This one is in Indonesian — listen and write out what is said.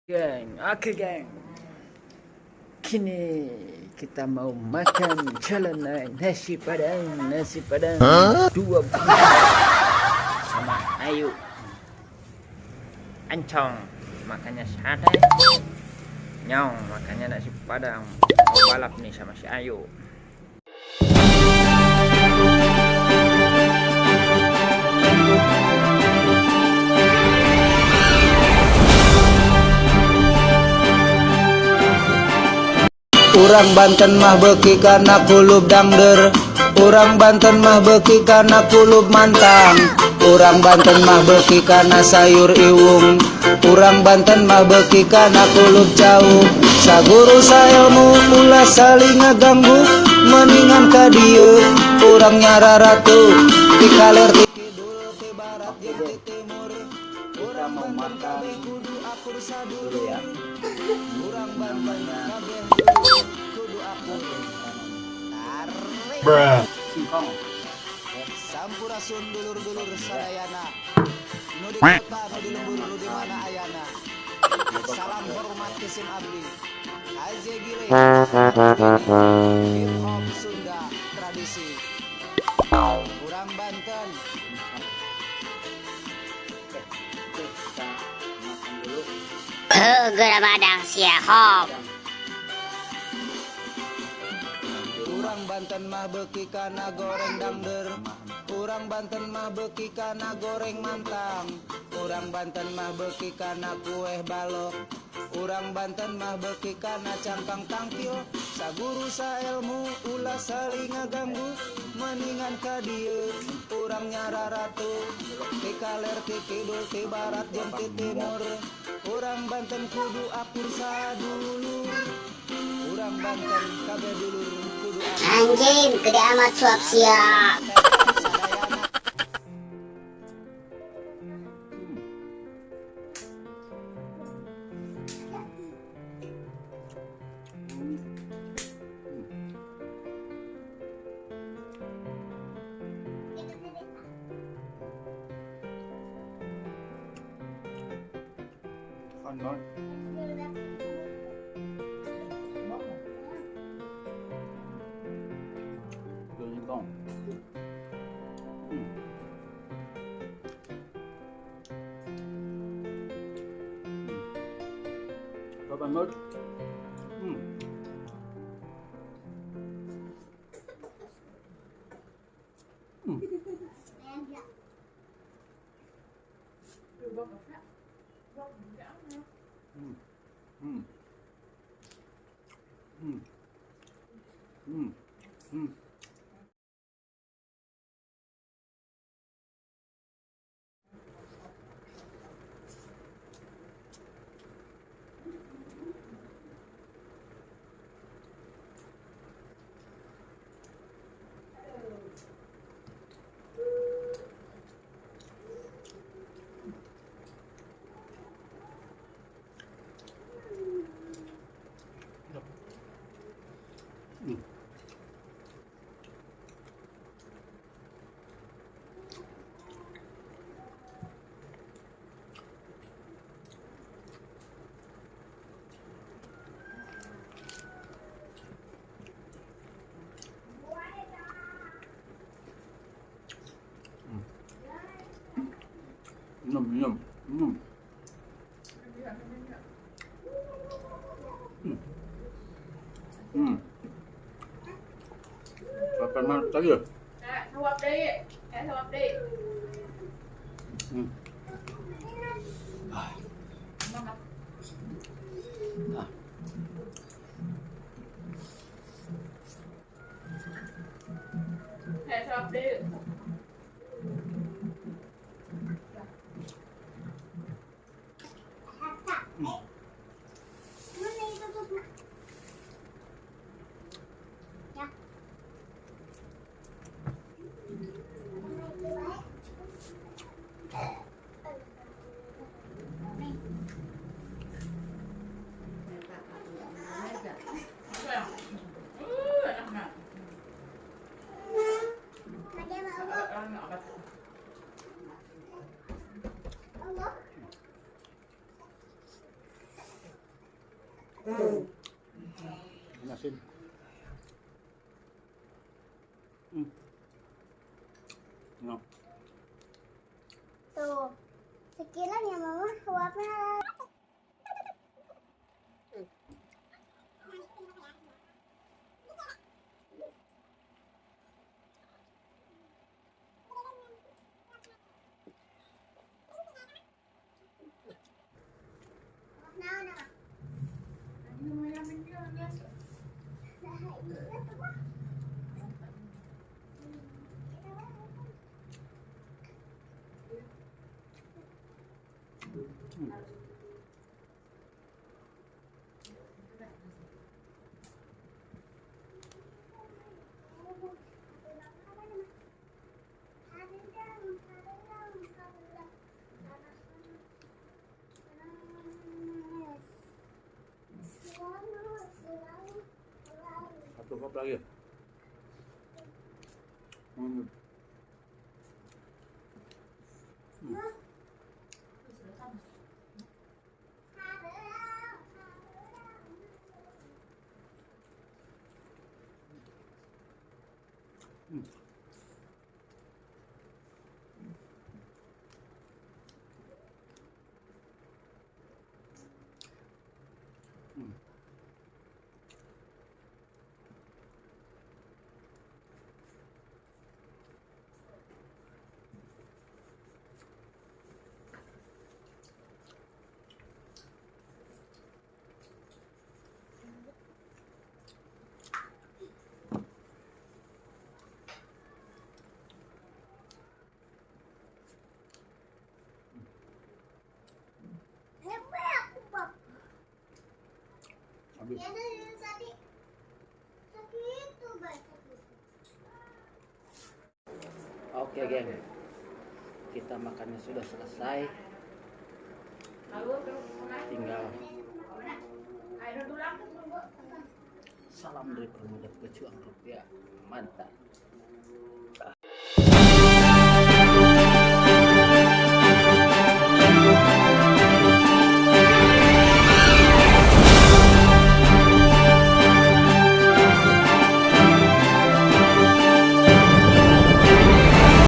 Geng, oke geng. Kini kita mau makan celana nasi padang dua sama Ayu. Ancong makannya sate, Nyong makannya nasi padang. Mau balap nih sama si Ayu. Urang Banten mah beuki kana kulub dangder. Urang Banten mah beuki kana kulub mantang. Urang Banten mah beuki kana sayur iwung. Urang Banten mah beuki kana kulub cau. Saguru saelmu ulah saling ngaganggu. Mendingan ka dieu urang nyararatu. Ti kaler ti kidul ti barat jeung ti timur. Urang Banten kabeh kudu akur sadulur. Urang Banten kabeh kudu akur. Tarik singkong sampurasun dulur-dulur sadayana. Nu di kota nu di lembur nu di mana ayana. Salam hormat kesim abdi. Aje gile hip hop Sunda tradisi. Urang Banten. Gera badang siahop. Urang Banten mah beuki kana goreng dangder. Urang Banten mah beuki kana goreng mantang. Urang Banten mah beuki kana kueh balok. Urang Banten mah beuki kana cangkang tangkil. Saguru saelmu ulah saling ngaganggu. Mendingan ka dieu urang nyararatu. Ti kaler ti kidul ti barat jeung ti timur. Urang Banten kudu akur sadulur. Urang Banten kabeh dulur kudu akur. Anjing gede amat suap sia. Kanon. Singkong. Kapan mau? Minum. Kapan mau tadi ya? Suap đi. Suap đi. Asin. No. Tuh, sekilan ya mama suapnya. Satu kop lagi. Habis. Ya dari tadi segitu guys. Oke, geng. Kita makannya sudah selesai. Tinggal salam dari pemuda pejuang rupiah. Mantap.